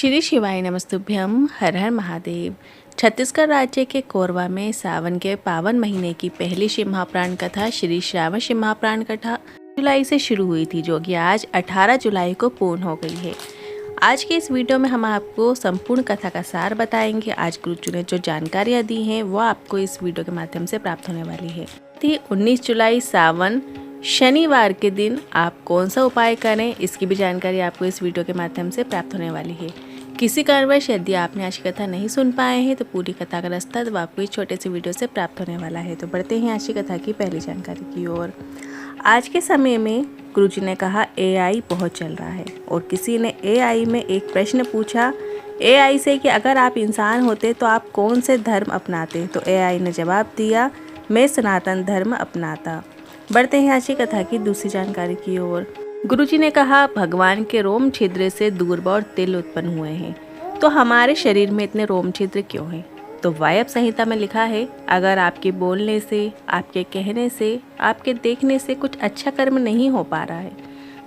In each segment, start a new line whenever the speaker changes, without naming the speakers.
श्री शिवाय नमस्तुभ्यम। हर हर महादेव। छत्तीसगढ़ राज्य के कोरबा में सावन के पावन महीने की पहली शिव महाप्राण कथा श्री श्रावण शिव महाप्राण कथा जुलाई से शुरू हुई थी, जो कि आज 18 जुलाई को पूर्ण हो गई है। आज के इस वीडियो में हम आपको संपूर्ण कथा का सार बताएंगे। आज गुरुजी ने जो जानकारियाँ दी हैं वो आपको इस वीडियो के माध्यम से प्राप्त होने वाली है। 19 जुलाई सावन शनिवार के दिन आप कौन सा उपाय करें, इसकी भी जानकारी आपको इस वीडियो के माध्यम से प्राप्त होने वाली है। किसी कारणवश यदि आपने आज की कथा नहीं सुन पाए हैं तो पूरी कथा का रास्ता तो आपको इस छोटे से वीडियो से प्राप्त होने वाला है। तो बढ़ते हैं आज की कथा की पहली जानकारी की ओर। आज के समय में गुरुजी ने कहा AI बहुत चल रहा है और किसी ने AI में एक प्रश्न पूछा AI से कि अगर आप इंसान होते तो आप कौन से धर्म अपनाते। तो AI ने जवाब दिया, मैं सनातन धर्म अपनाता। बढ़ते हैं आज की कथा की दूसरी जानकारी की ओर। गुरुजी ने कहा भगवान के रोम छिद्र से दूर्वा और तिल उत्पन्न हुए हैं, तो हमारे शरीर में इतने रोम छिद्र क्यों हैं? तो वायव्य संहिता में लिखा है, अगर आपके बोलने से, आपके कहने से, आपके देखने से कुछ अच्छा कर्म नहीं हो पा रहा है,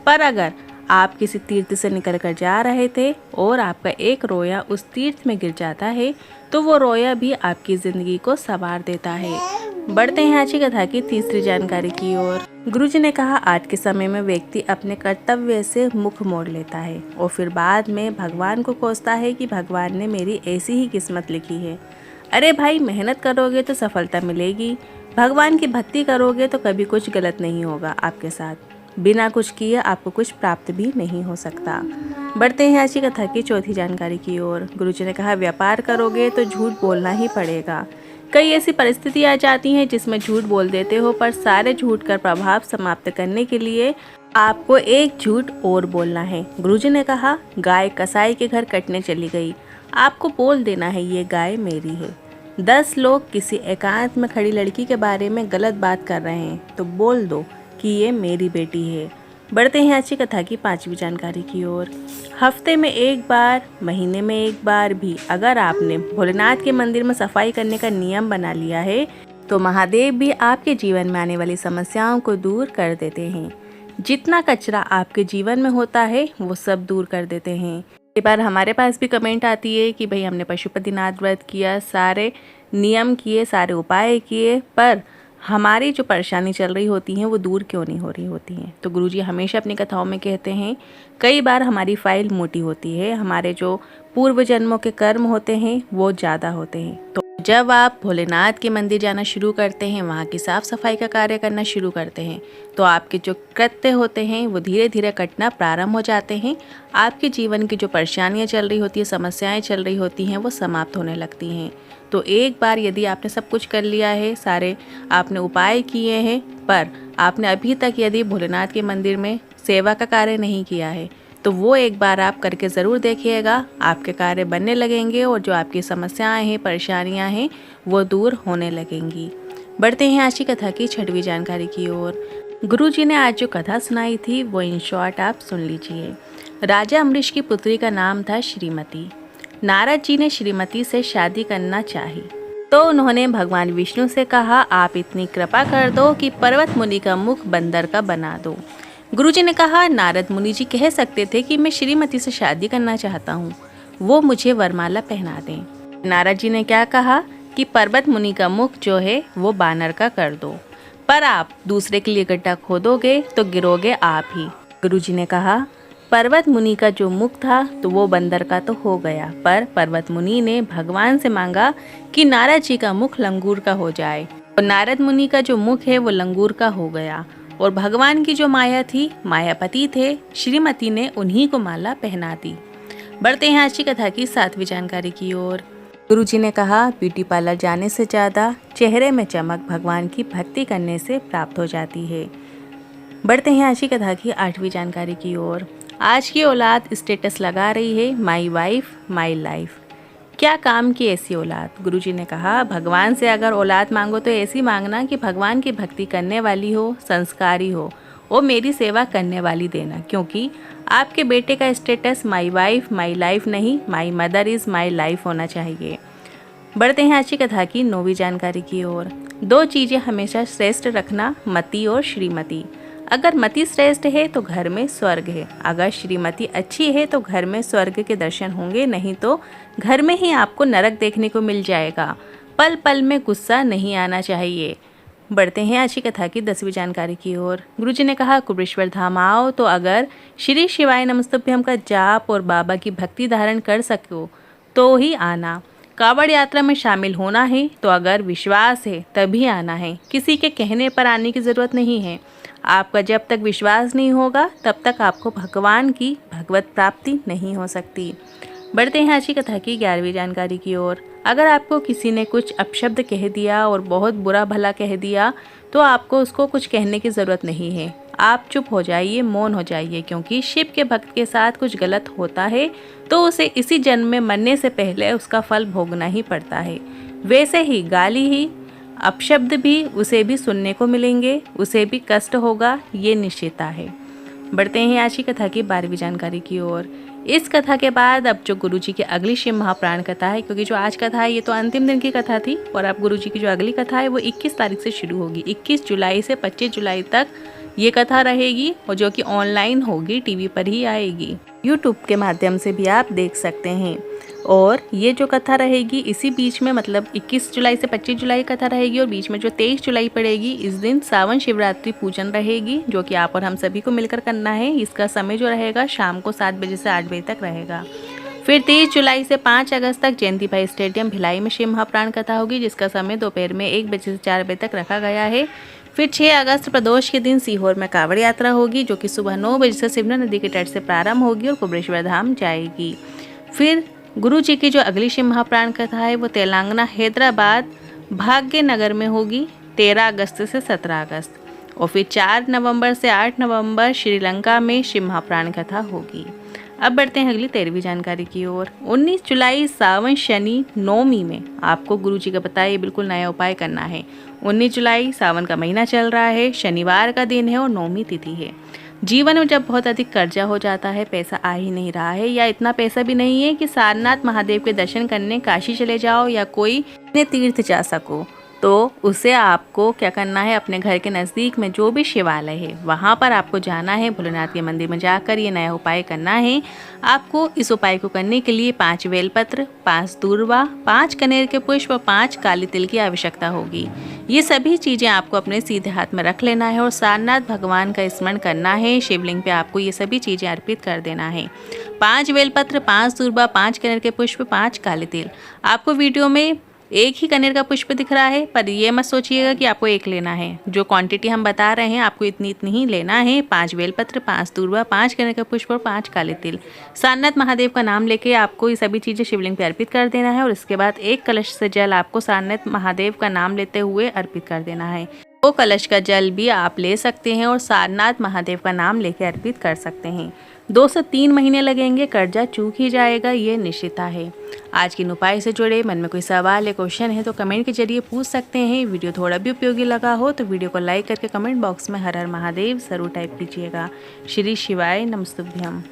पर अगर आप किसी तीर्थ से निकल कर जा रहे थे और आपका एक रोया उस तीर्थ में गिर जाता है, तो वो रोया भी आपकी जिंदगी को संवार देता है। बढ़ते हैं आज की कथा की तीसरी जानकारी की ओर। गुरुजी ने कहा आज के समय में व्यक्ति अपने कर्तव्य से मुख मोड़ लेता है और फिर बाद में भगवान को कोसता है कि भगवान ने मेरी ऐसी ही किस्मत लिखी है। अरे भाई, मेहनत करोगे तो सफलता मिलेगी, भगवान की भक्ति करोगे तो कभी कुछ गलत नहीं होगा आपके साथ, बिना कुछ किए आपको कुछ प्राप्त भी नहीं हो सकता। बढ़ते हैं आज की कथा की चौथी जानकारी की ओर। गुरुजी ने कहा व्यापार करोगे तो झूठ बोलना ही पड़ेगा। कई ऐसी परिस्थिति आ जाती हैं जिसमें झूठ बोल देते हो, पर सारे झूठ का प्रभाव समाप्त करने के लिए आपको एक झूठ और बोलना है। गुरुजी ने कहा गाय कसाई के घर कटने चली गई, आपको बोल देना है ये गाय मेरी है। 10 लोग किसी एकांत में खड़ी लड़की के बारे में गलत बात कर रहे हैं, तो बोल दो कि ये मेरी बेटी है। बढ़ते हैं आज की कथा की पांचवी जानकारी की ओर। हफ्ते में एक बार, महीने में एक बार भी अगर आपने भोलेनाथ के मंदिर में सफाई करने का नियम बना लिया है, तो महादेव भी आपके जीवन में आने वाली समस्याओं को दूर कर देते हैं। जितना कचरा आपके जीवन में होता है वो सब दूर कर देते हैं। कई बार हमारे पास भी कमेंट आती है कि भाई हमने पशुपतिनाथ व्रत किया, सारे नियम किए, सारे उपाय किए, पर हमारी जो परेशानी चल रही होती हैं वो दूर क्यों नहीं हो रही होती हैं। तो गुरुजी हमेशा अपनी कथाओं में कहते हैं कई बार हमारी फाइल मोटी होती है, हमारे जो पूर्व जन्मों के कर्म होते हैं वो ज़्यादा होते हैं। तो जब आप भोलेनाथ के मंदिर जाना शुरू करते हैं, वहाँ की साफ़ सफाई का कार्य करना शुरू करते हैं, तो आपके जो कृत्य होते हैं वो धीरे धीरे कटना प्रारंभ हो जाते हैं। आपके जीवन की जो परेशानियाँ चल रही होती है, समस्याएँ चल रही होती हैं, वो समाप्त होने लगती हैं। तो एक बार यदि आपने सब कुछ कर लिया है, सारे आपने उपाय किए हैं, पर आपने अभी तक यदि भोलेनाथ के मंदिर में सेवा का कार्य नहीं किया है, तो वो एक बार आप करके ज़रूर देखिएगा, आपके कार्य बनने लगेंगे और जो आपकी समस्याएं हैं, परेशानियां हैं, वो दूर होने लगेंगी। बढ़ते हैं आज की कथा की छठवीं जानकारी की ओर। गुरुजी ने आज जो कथा सुनाई थी वो इन शॉर्ट आप सुन लीजिए। राजा अम्बरीश की पुत्री का नाम था श्रीमती। नारद जी ने श्रीमती से शादी करना चाही, तो उन्होंने भगवान विष्णु से कहा आप इतनी कृपा कर दो कि पर्वत मुनि का मुख बंदर का बना दो। गुरुजी ने कहा नारद मुनि जी कह सकते थे कि मैं श्रीमती से शादी करना चाहता हूँ, वो मुझे वरमाला पहना दें। नारद जी ने क्या कहा कि पर्वत मुनि का मुख जो है वो बानर का कर दो, पर आप दूसरे के लिए गड्ढा खोदोगे तो गिरोगे आप ही। गुरुजी ने कहा पर्वत मुनि का जो मुख था तो वो बंदर का तो हो गया, पर पर्वत मुनि ने भगवान से मांगा कि नारद जी का मुख लंगूर का हो जाए, और नारद मुनि का जो मुख है वो लंगूर का हो गया, और भगवान की जो माया थी, मायापति थे, श्रीमती ने उन्हीं को माला पहना दी। बढ़ते हैं आज की कथा की सातवीं जानकारी की ओर। गुरुजी ने कहा ब्यूटी पार्लर जाने से ज़्यादा चेहरे में चमक भगवान की भक्ति करने से प्राप्त हो जाती है। बढ़ते हैं आज की कथा की आठवीं जानकारी की ओर। आज की औलाद स्टेटस लगा रही है माई वाइफ माई लाइफ। क्या काम की ऐसी औलाद? गुरुजी ने कहा भगवान से अगर औलाद मांगो तो ऐसी मांगना कि भगवान की भक्ति करने वाली हो, संस्कारी हो और मेरी सेवा करने वाली देना, क्योंकि आपके बेटे का status my wife my life नहीं, my mother is my life होना चाहिए। बढ़ते हैं आज की कथा की नौवीं जानकारी की ओर। 2 चीज़ें हमेशा श्रेष्ठ रखना, मति और श्रीमती। अगर मति श्रेष्ठ है तो घर में स्वर्ग है, अगर श्रीमती अच्छी है तो घर में स्वर्ग के दर्शन होंगे, नहीं तो घर में ही आपको नरक देखने को मिल जाएगा। पल पल में गुस्सा नहीं आना चाहिए। बढ़ते हैं आज की कथा की 10वीं जानकारी की ओर। गुरुजी ने कहा, कुबेश्वर धाम आओ तो अगर श्री शिवाय नमस्तुभ्यम का जाप और बाबा की भक्ति धारण कर सको तो ही आना। कावड़ यात्रा में शामिल होना है तो अगर विश्वास है तभी आना है, किसी के कहने पर आने की ज़रूरत नहीं है। आपका जब तक विश्वास नहीं होगा तब तक आपको भगवान की भगवत प्राप्ति नहीं हो सकती। बढ़ते हैं आज की कथा की 11वीं जानकारी की ओर। अगर आपको किसी ने कुछ अपशब्द कह दिया और बहुत बुरा भला कह दिया तो आपको उसको कुछ कहने की ज़रूरत नहीं है। आप चुप हो जाइए, मौन हो जाइए, क्योंकि शिव के भक्त के साथ कुछ गलत होता है तो उसे इसी जन्म में मरने से पहले उसका फल भोगना ही पड़ता है। वैसे ही गाली ही अपशब्द भी उसे भी सुनने को मिलेंगे, उसे भी कष्ट होगा, ये निश्चितता है। बढ़ते हैं आज की कथा की 12वीं जानकारी की ओर। इस कथा के बाद अब जो गुरुजी की अगली शिव महाप्राण कथा है, क्योंकि जो आज कथा है ये तो अंतिम दिन की कथा थी, और अब गुरुजी की जो अगली कथा है वो 21 तारीख से शुरू होगी। 21 जुलाई से 25 जुलाई तक ये कथा रहेगी, और जो कि ऑनलाइन होगी, टीवी पर ही आएगी, यूट्यूब के माध्यम से भी आप देख सकते हैं। और ये जो कथा रहेगी इसी बीच में, मतलब 21 जुलाई से 25 जुलाई कथा रहेगी, और बीच में जो 23 जुलाई पड़ेगी इस दिन सावन शिवरात्रि पूजन रहेगी, जो कि आप और हम सभी को मिलकर करना है। इसका समय जो रहेगा शाम को 7 बजे से 8 बजे तक रहेगा। फिर 23 जुलाई से 5 अगस्त तक जयंती भाई स्टेडियम भिलाई में शिव महाप्राण कथा होगी, जिसका समय दोपहर में 1 बजे से 4 बजे तक रखा गया है। फिर 6 अगस्त प्रदोष के दिन सीहोर में कावड़ यात्रा होगी, जो कि सुबह 9 बजे से सिमना नदी के तट से प्रारंभ होगी और कुबेश्वर धाम जाएगी। फिर गुरु जी की जो अगली शिव महाप्राण कथा है वो तेलंगाना हैदराबाद भाग्य नगर में होगी 13 अगस्त से 17 अगस्त। और फिर 4 नवंबर से 8 नवंबर श्रीलंका में शिव महाप्राण कथा होगी। अब बढ़ते हैं अगली 13वीं जानकारी की ओर। 19 जुलाई सावन शनि नवमी में आपको गुरु जी का बताया बिल्कुल नया उपाय करना है। 19 जुलाई सावन का महीना चल रहा है, शनिवार का दिन है और नवमी तिथि है। जीवन में जब बहुत अधिक कर्जा हो जाता है, पैसा आ ही नहीं रहा है, या इतना पैसा भी नहीं है कि सारनाथ महादेव के दर्शन करने काशी चले जाओ या कोई तीर्थ जा सको, तो उसे आपको क्या करना है, अपने घर के नज़दीक में जो भी शिवालय है वहाँ पर आपको जाना है। भोलेनाथ के मंदिर में जाकर ये नया उपाय करना है। आपको इस उपाय को करने के लिए 5 बेलपत्र, 5 दूर्वा, 5 कनेर के पुष्प और 5 काली तिल की आवश्यकता होगी। ये सभी चीज़ें आपको अपने सीधे हाथ में रख लेना है और सारनाथ भगवान का स्मरण करना है। शिवलिंग पे आपको ये सभी चीज़ें अर्पित कर देना है। 5 बेलपत्र, 5 दूर्वा, 5 कनेर के पुष्प, 5 काली तिल। आपको वीडियो में एक ही कनेर का पुष्प दिख रहा है, पर ये मत सोचिएगा कि आपको एक लेना है। जो क्वांटिटी हम बता रहे हैं आपको इतनी ही लेना है। 5 बेलपत्र, 5 दूर्वा, 5 कनेर का पुष्प और 5 काले तिल। सारनाथ महादेव का नाम लेके आपको ये सभी चीज़ें शिवलिंग पे अर्पित कर देना है, और इसके बाद 1 कलश से जल आपको सारनाथ महादेव का नाम लेते हुए अर्पित कर देना है। 2 कलश का जल भी आप ले सकते हैं और सारनाथ महादेव का नाम लेके अर्पित कर सकते हैं। 2 से 3 महीने लगेंगे, कर्जा चूक ही जाएगा, ये निश्चितता है। आज के उपाय से जुड़े मन में कोई सवाल या क्वेश्चन है तो कमेंट के जरिए पूछ सकते हैं। वीडियो थोड़ा भी उपयोगी लगा हो तो वीडियो को लाइक करके कमेंट बॉक्स में हर हर महादेव जरूर टाइप कीजिएगा। श्री शिवाय नमस्तुभ्यम।